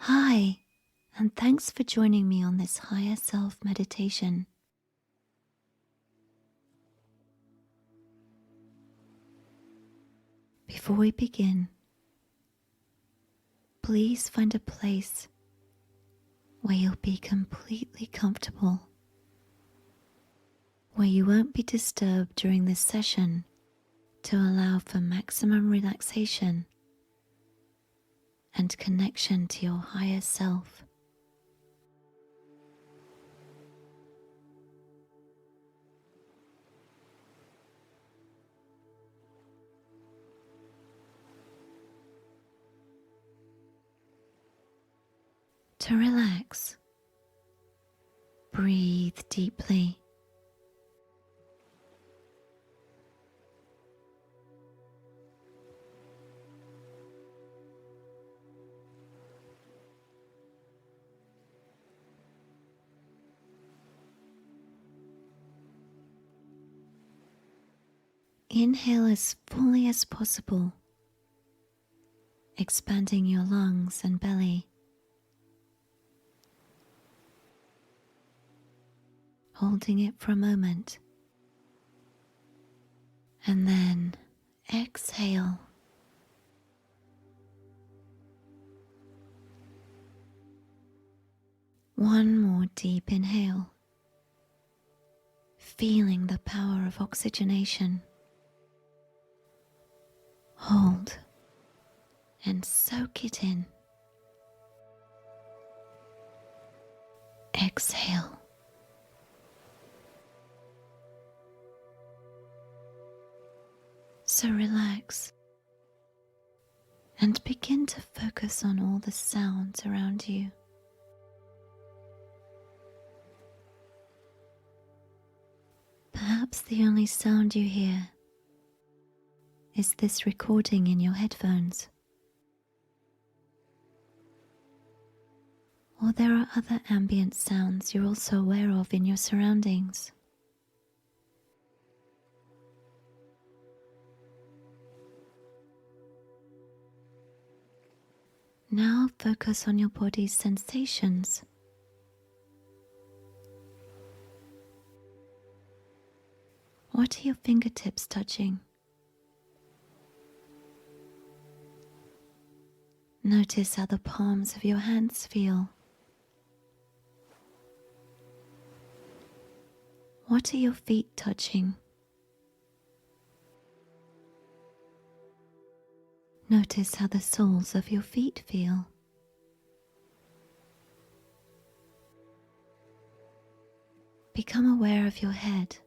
Hi, and thanks for joining me on this higher self meditation. Before we begin, please find a place where you'll be completely comfortable, where you won't be disturbed during this session to allow for maximum relaxation and connection to your higher self. To relax, breathe deeply. Inhale as fully as possible, expanding your lungs and belly. Holding it for a moment, and then exhale. One more deep inhale, feeling the power of oxygenation. Hold and soak it in. Exhale. So relax and begin to focus on all the sounds around you. Perhaps the only sound you hear is this recording in your headphones. Or there are other ambient sounds you're also aware of in your surroundings. Now focus on your body's sensations. What are your fingertips touching? Notice how the palms of your hands feel. What are your feet touching? Notice how the soles of your feet feel. Become aware of your head.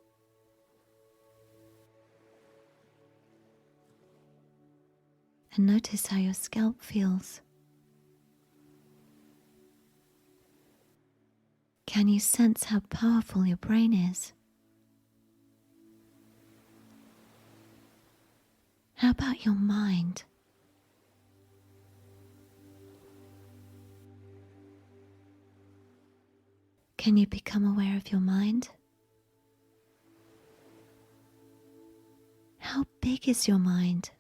And notice how your scalp feels. Can you sense how powerful your brain is? How about your mind? Can you become aware of your mind? How big is your mind?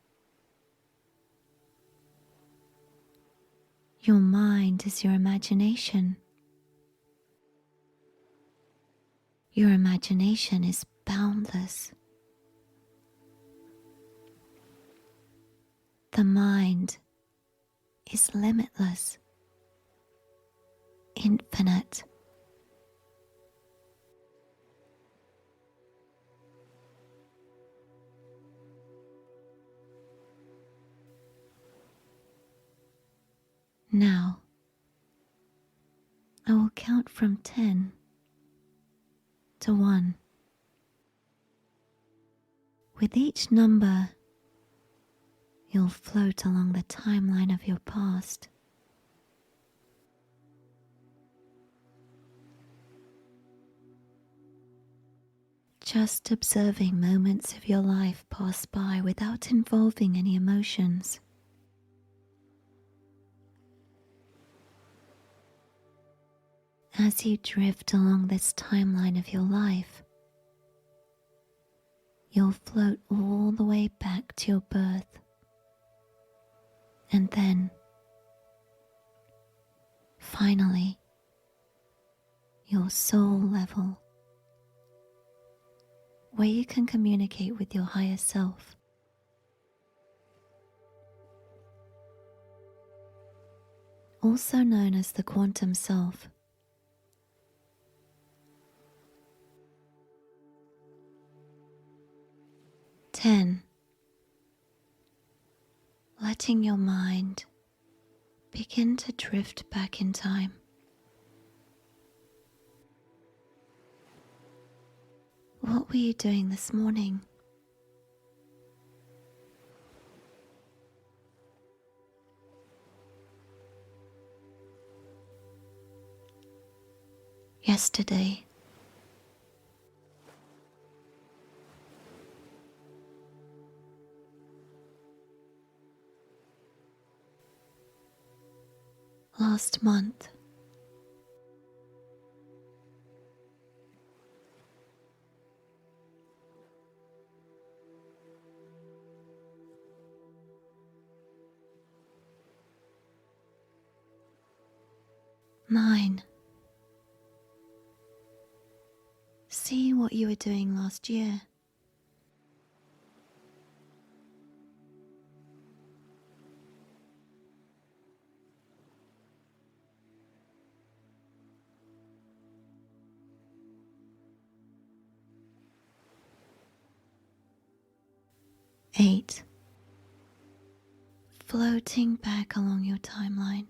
Your mind is your imagination. Your imagination is boundless. The mind is limitless, infinite. Now, I will count from 10 to 1. With each number, you'll float along the timeline of your past. Just observing moments of your life pass by without involving any emotions. As you drift along this timeline of your life, you'll float all the way back to your birth, and then Finally, your soul level, where you can communicate with your higher self. Also known as the quantum self. Ten, letting your mind begin to drift back in time. What were you doing this morning? Yesterday? Last month? Nine, see what you were doing last year. 8, floating back along your timeline.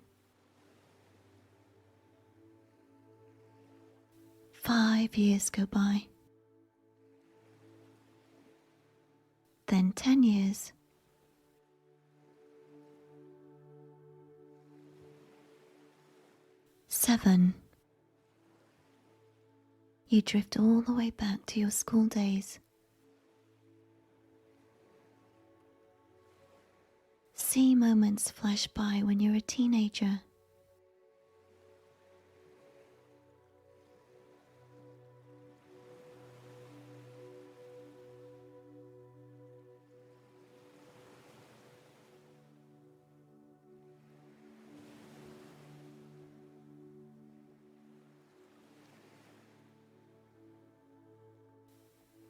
5 years go by. Then 10 years. 7, you drift all the way back to your school days. See moments flash by when you're a teenager.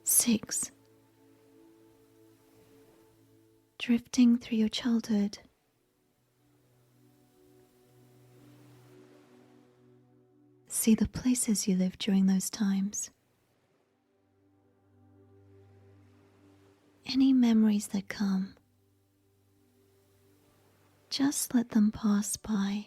6, drifting through your childhood. See the places you lived during those times. Any memories that come, just let them pass by.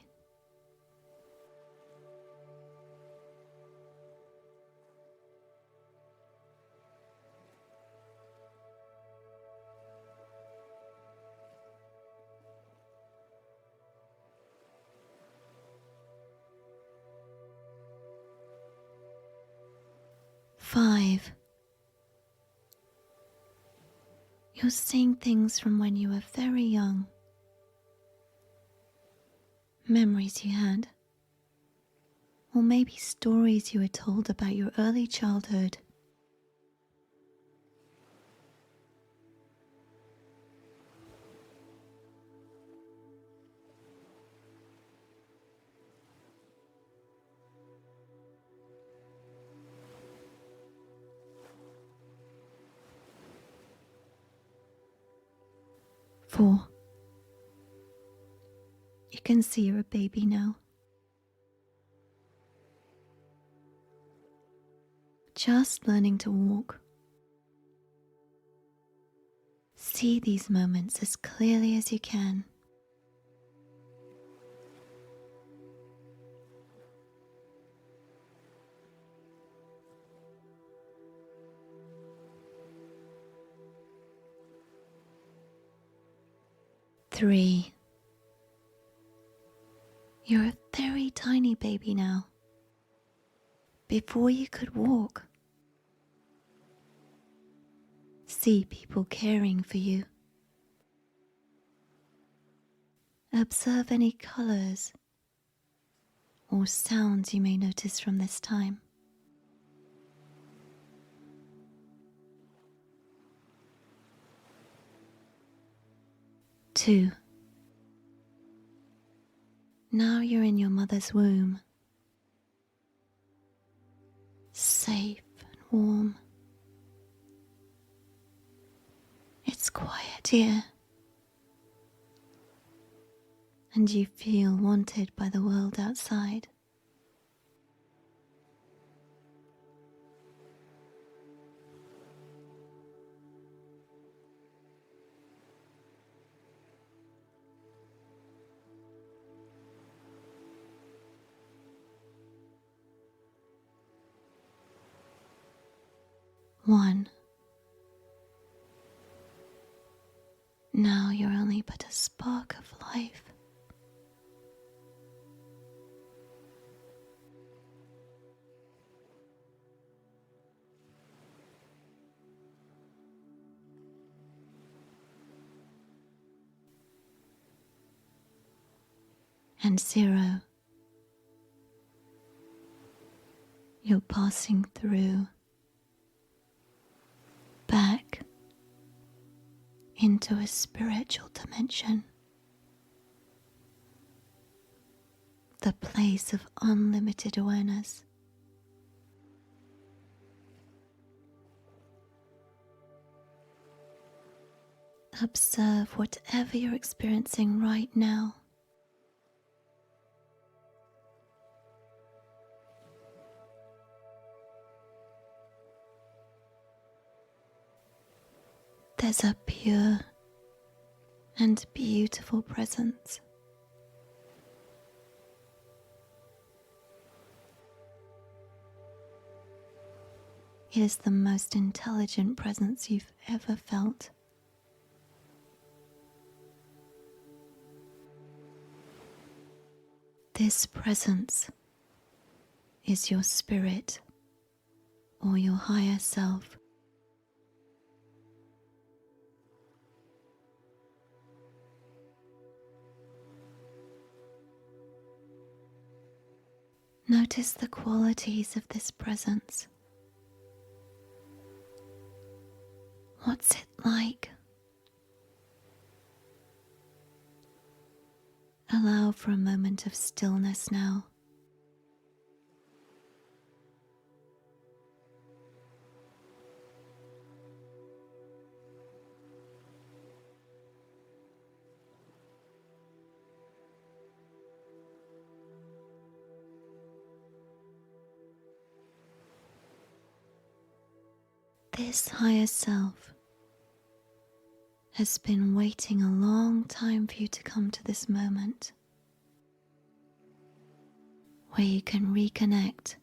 5, you're seeing things from when you were very young. Memories you had, or maybe stories you were told about your early childhood. 4, you can see you're a baby now. Just learning to walk. See these moments as clearly as you can. 3, you're a very tiny baby now. Before you could walk, see people caring for you. Observe any colors or sounds you may notice from this time. 2, Now you're in your mother's womb, safe and warm. It's quiet here, and you feel wanted by the world outside. One. Now you're only but a spark of life. And 0. You're passing through, back into a spiritual dimension, the place of unlimited awareness. Observe whatever you're experiencing right now. There's a pure and beautiful presence. It is the most intelligent presence you've ever felt. This presence is your spirit or your higher self. Notice the qualities of this presence. What's it like? Allow for a moment of stillness now. This higher self has been waiting a long time for you to come to this moment where you can reconnect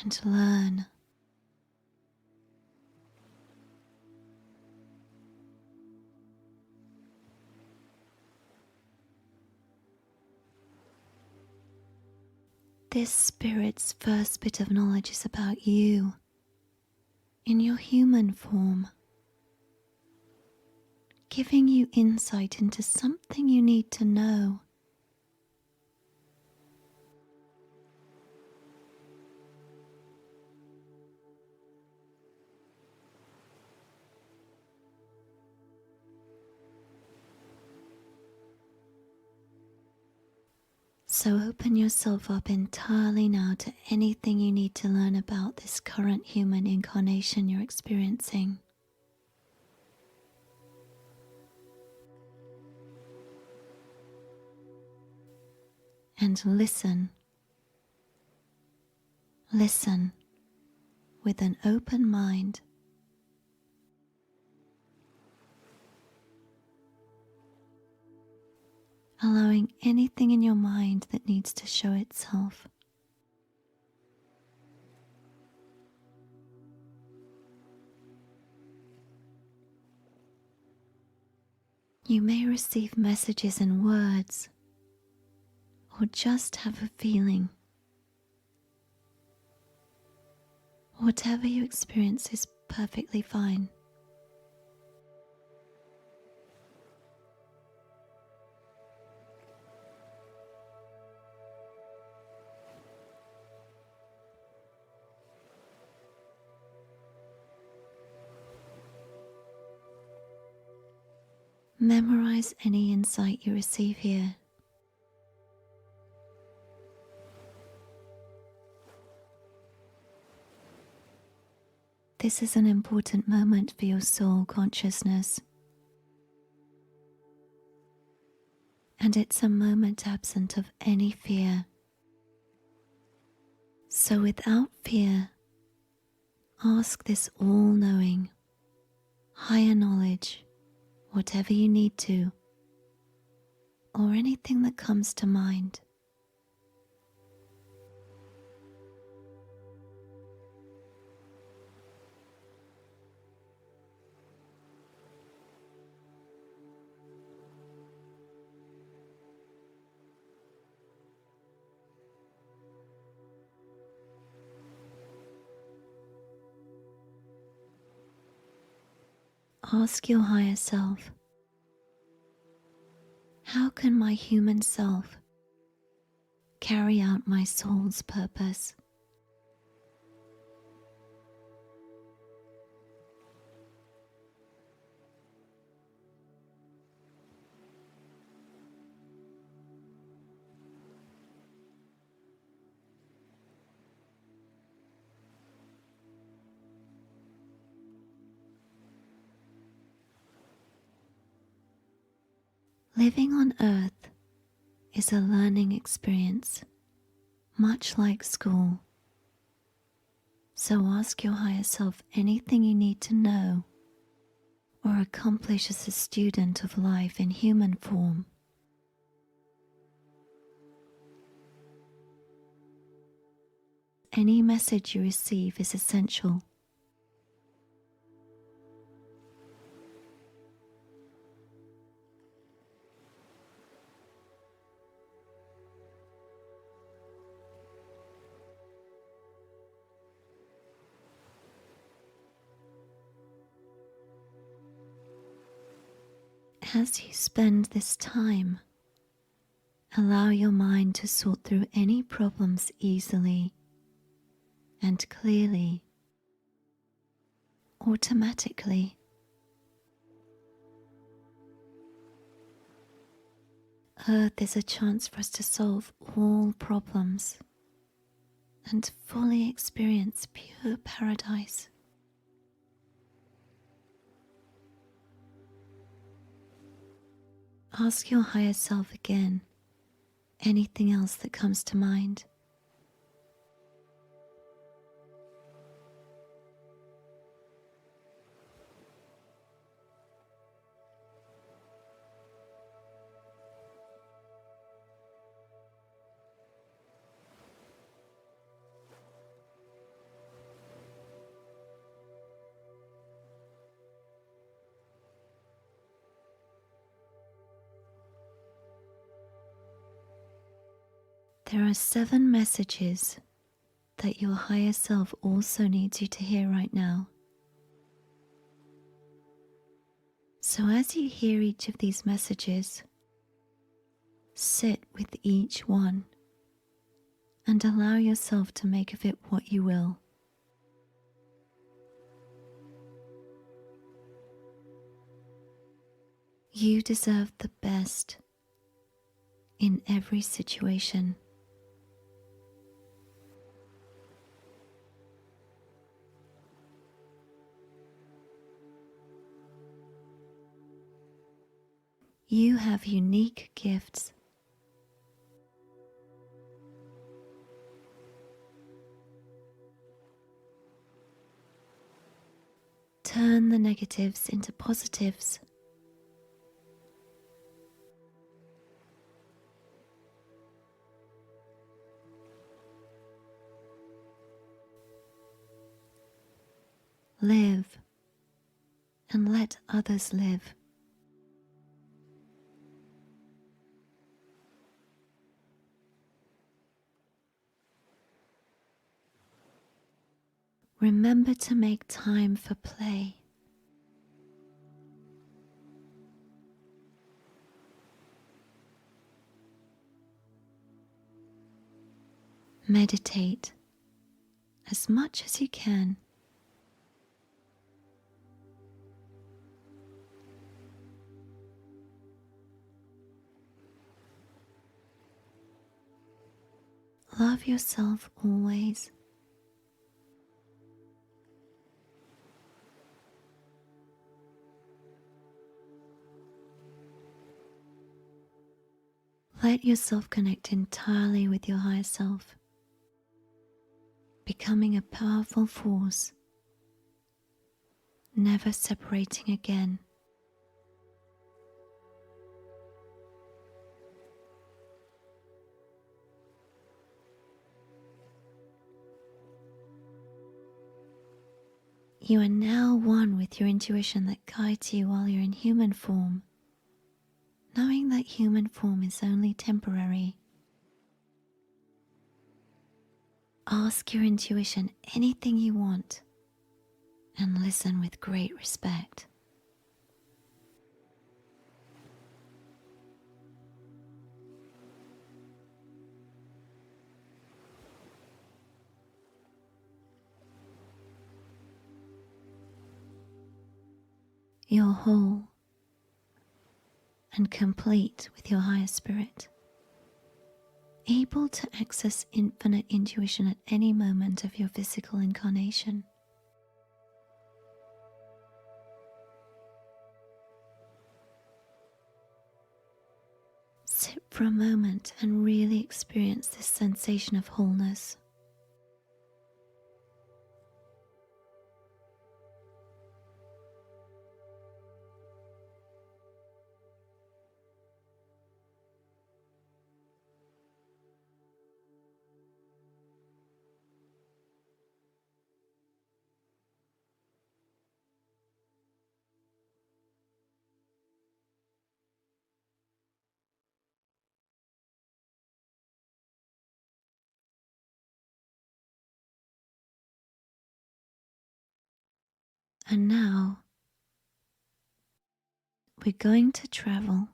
and learn. This spirit's first bit of knowledge is about you in your human form, giving you insight into something you need to know. So open yourself up entirely now to anything you need to learn about this current human incarnation you're experiencing. And listen. Listen with an open mind. Allowing anything in your mind that needs to show itself. You may receive messages and words, or just have a feeling. Whatever you experience is perfectly fine. Memorize any insight you receive here. This is an important moment for your soul consciousness, and it's a moment absent of any fear. So without fear, ask this all-knowing, higher knowledge, whatever you need to, or anything that comes to mind. Ask your higher self, how can my human self carry out my soul's purpose? Living on Earth is a learning experience, much like school. So ask your higher self anything you need to know or accomplish as a student of life in human form. Any message you receive is essential. As you spend this time, allow your mind to sort through any problems easily and clearly, automatically. Earth is a chance for us to solve all problems and fully experience pure paradise. Ask your higher self again anything else that comes to mind. There are 7 messages that your higher self also needs you to hear right now. So as you hear each of these messages, sit with each one and allow yourself to make of it what you will. You deserve the best in every situation. You have unique gifts. Turn the negatives into positives. Live and let others live. Remember to make time for play. Meditate as much as you can. Love yourself always. Let yourself connect entirely with your higher self, becoming a powerful force, never separating again. You are now one with your intuition that guides you while you're in human form, knowing that human form is only temporary. Ask your intuition anything you want and listen with great respect. You're whole and complete with your higher spirit, able to access infinite intuition at any moment of your physical incarnation. Sit for a moment and really experience this sensation of wholeness. And now, we're going to travel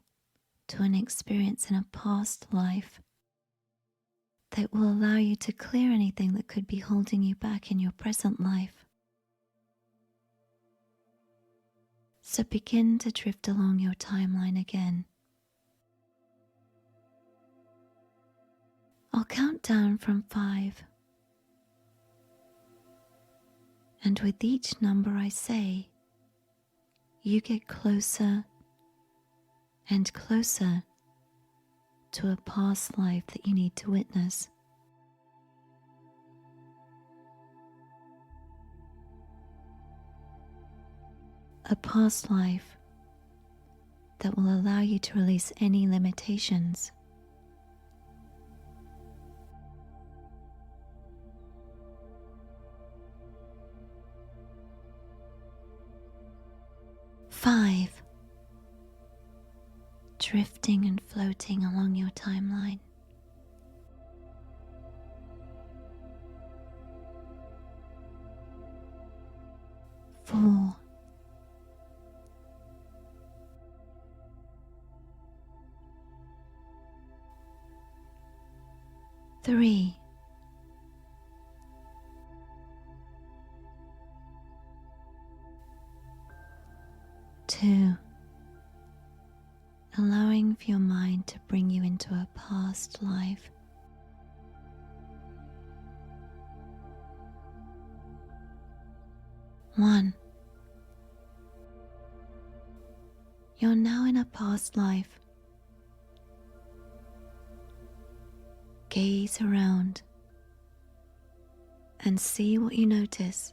to an experience in a past life that will allow you to clear anything that could be holding you back in your present life. So begin to drift along your timeline again. I'll count down from 5. And with each number I say, you get closer and closer to a past life that you need to witness. A past life that will allow you to release any limitations. 5. Drifting and floating along your timeline. 4. 3. 2. Allowing for your mind to bring you into a past life. 1. You're now in a past life. Gaze around and see what you notice.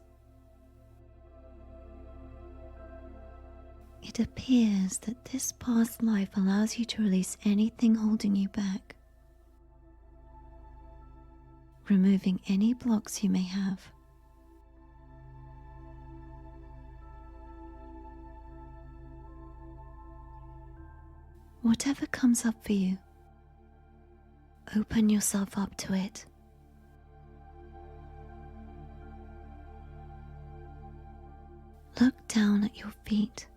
It appears that this past life allows you to release anything holding you back, removing any blocks you may have. Whatever comes up for you, open yourself up to it. Look down at your feet.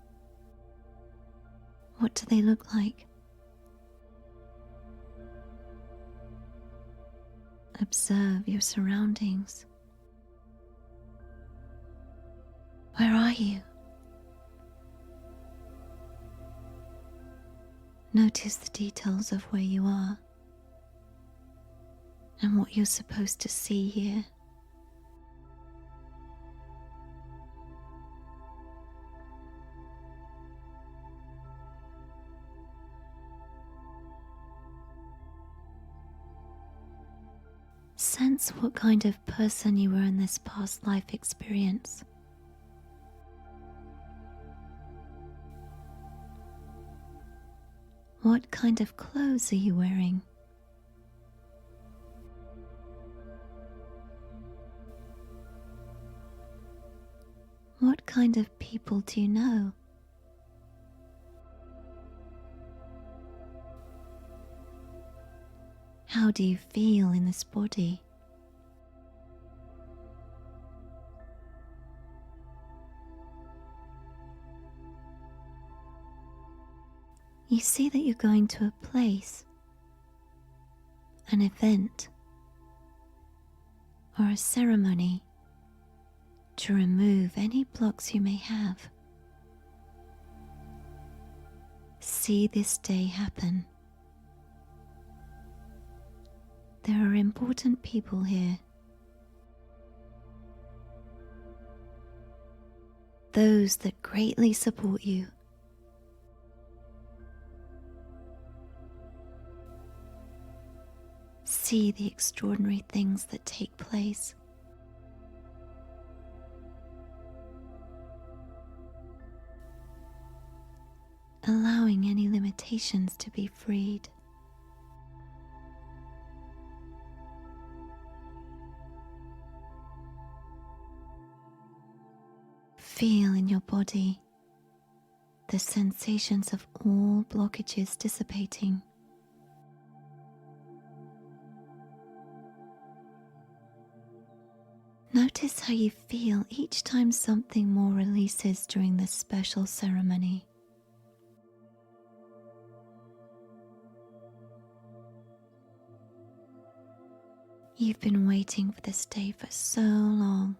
What do they look like? Observe your surroundings. Where are you? Notice the details of where you are and what you're supposed to see here. Sense what kind of person you were in this past life experience. What kind of clothes are you wearing? What kind of people do you know? How do you feel in this body? You see that you're going to a place, an event, or a ceremony to remove any blocks you may have. See this day happen. There are important people here. Those that greatly support you. See the extraordinary things that take place. Allowing any limitations to be freed. Feel in your body the sensations of all blockages dissipating. Notice how you feel each time something more releases during this special ceremony. You've been waiting for this day for so long.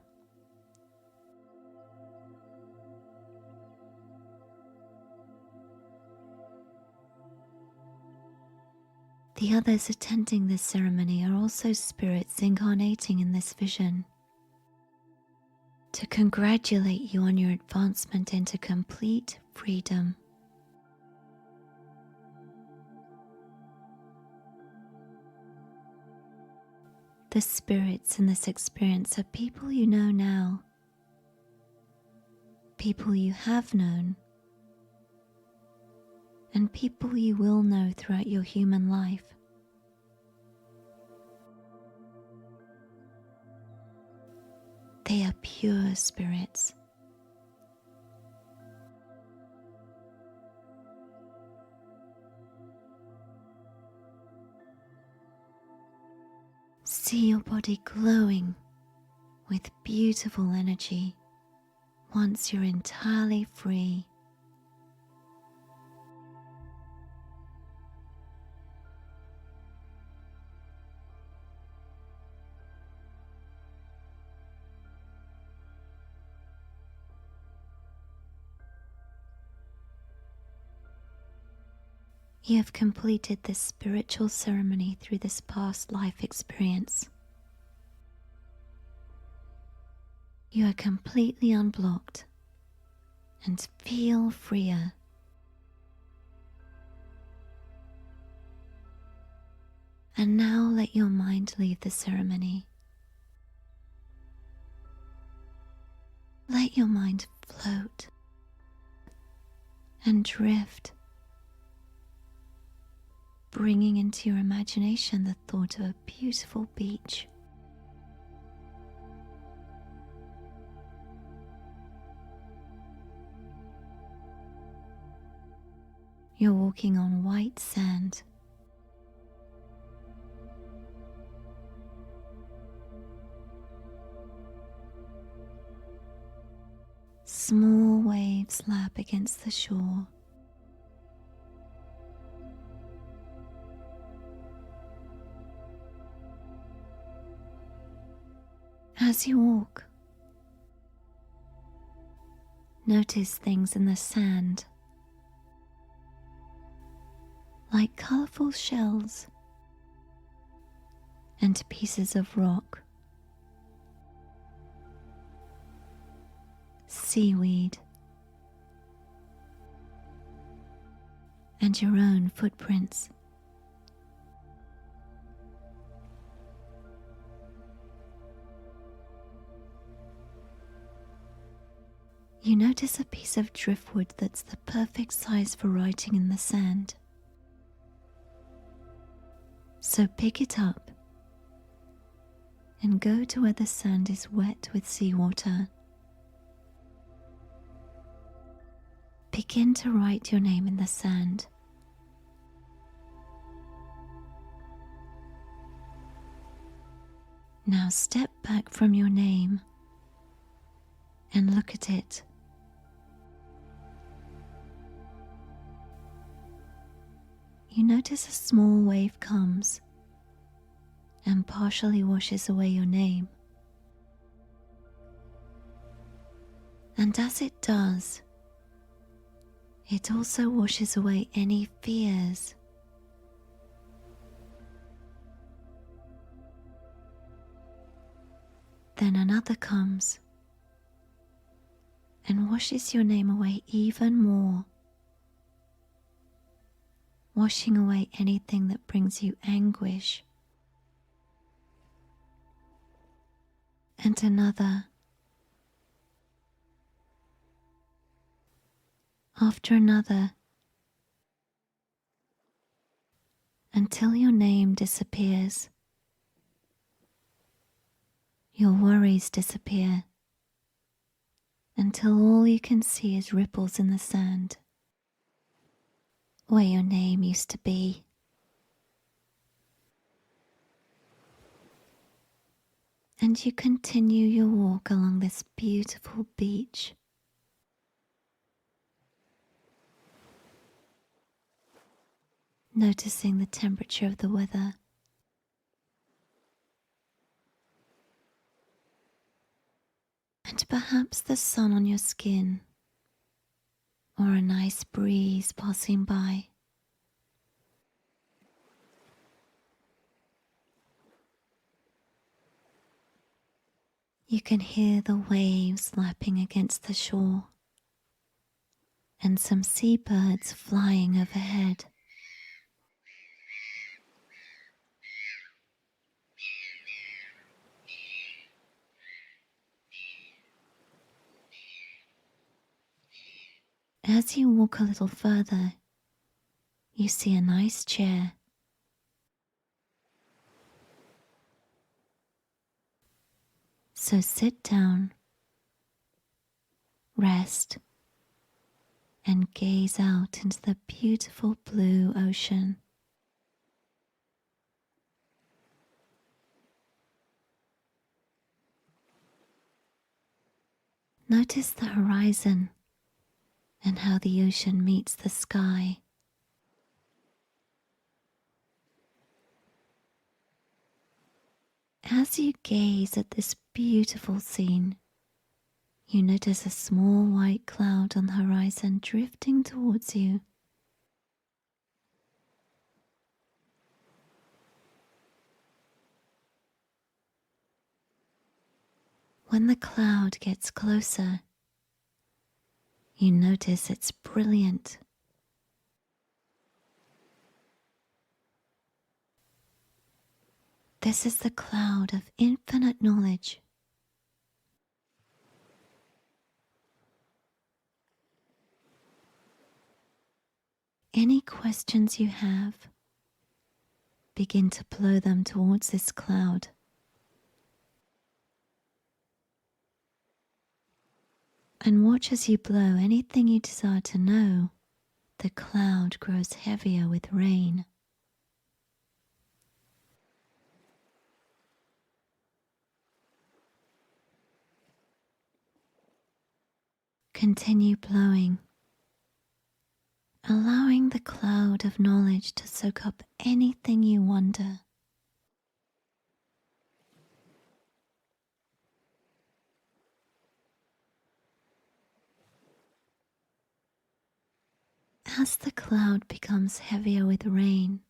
The others attending this ceremony are also spirits incarnating in this vision to congratulate you on your advancement into complete freedom. The spirits in this experience are people you know now, people you have known, and people you will know throughout your human life. They are pure spirits. See your body glowing with beautiful energy once you're entirely free. You have completed this spiritual ceremony through this past life experience. You are completely unblocked and feel freer. And now let your mind leave the ceremony. Let your mind float and drift, bringing into your imagination the thought of a beautiful beach. You're walking on white sand. Small waves lap against the shore. As you walk, notice things in the sand, like colorful shells and pieces of rock, seaweed, and your own footprints. You notice a piece of driftwood that's the perfect size for writing in the sand. So pick it up and go to where the sand is wet with seawater. Begin to write your name in the sand. Now step back from your name and look at it. You notice a small wave comes and partially washes away your name. And as it does, it also washes away any fears. Then another comes and washes your name away even more, washing away anything that brings you anguish. And another. After another, until your name disappears. Your worries disappear, until all you can see is ripples in the sand, where your name used to be. And you continue your walk along this beautiful beach. Noticing the temperature of the weather. And perhaps the sun on your skin, or a nice breeze passing by. You can hear the waves lapping against the shore, and some seabirds flying overhead. As you walk a little further, you see a nice chair. So sit down, rest, and gaze out into the beautiful blue ocean. Notice the horizon and how the ocean meets the sky. As you gaze at this beautiful scene, you notice a small white cloud on the horizon drifting towards you. When the cloud gets closer, you notice it's brilliant. This is the cloud of infinite knowledge. Any questions you have, begin to blow them towards this cloud. And watch as you blow anything you desire to know, the cloud grows heavier with rain. Continue blowing, allowing the cloud of knowledge to soak up anything you wonder. As the cloud becomes heavier with rain,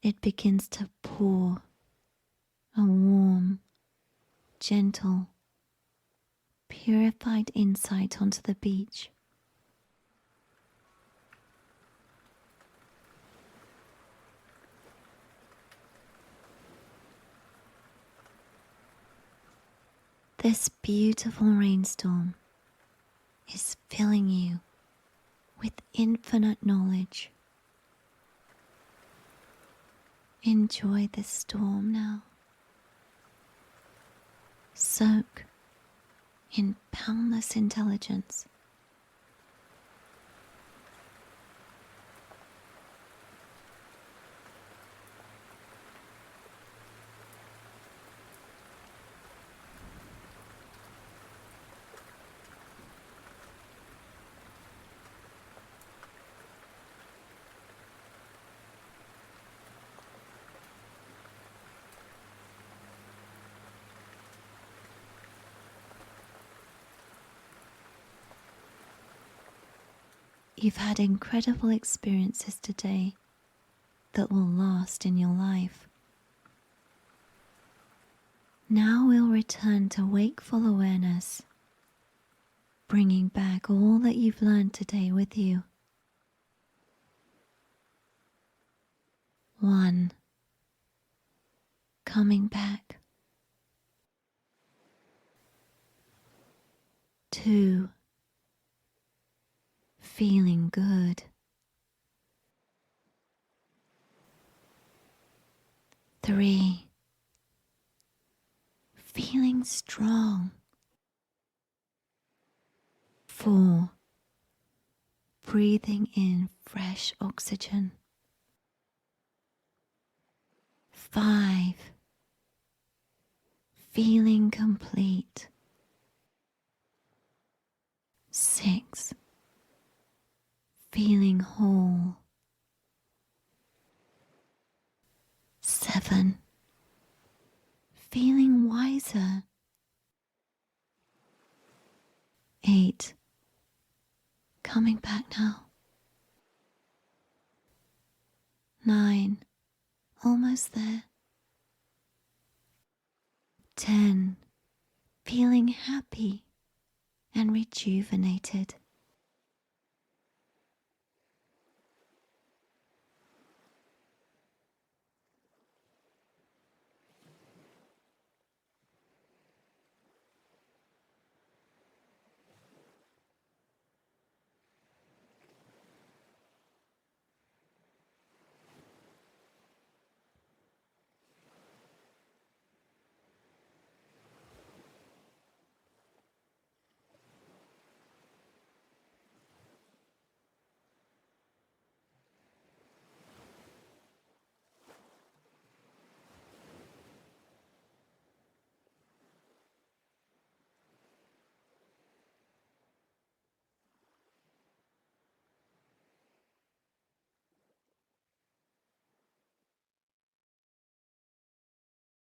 it begins to pour a warm, gentle, purified insight onto the beach. This beautiful rainstorm is filling you with infinite knowledge. Enjoy this storm now. Soak in boundless intelligence. You've had incredible experiences today that will last in your life. Now we'll return to wakeful awareness, bringing back all that you've learned today with you. 1. Coming back. 2. Feeling good. 3. Feeling strong. 4. Breathing in fresh oxygen. 5. Feeling complete. 6. Feeling whole. 7. Feeling wiser. 8. Coming back now. 9. Almost there. 10. Feeling happy and rejuvenated.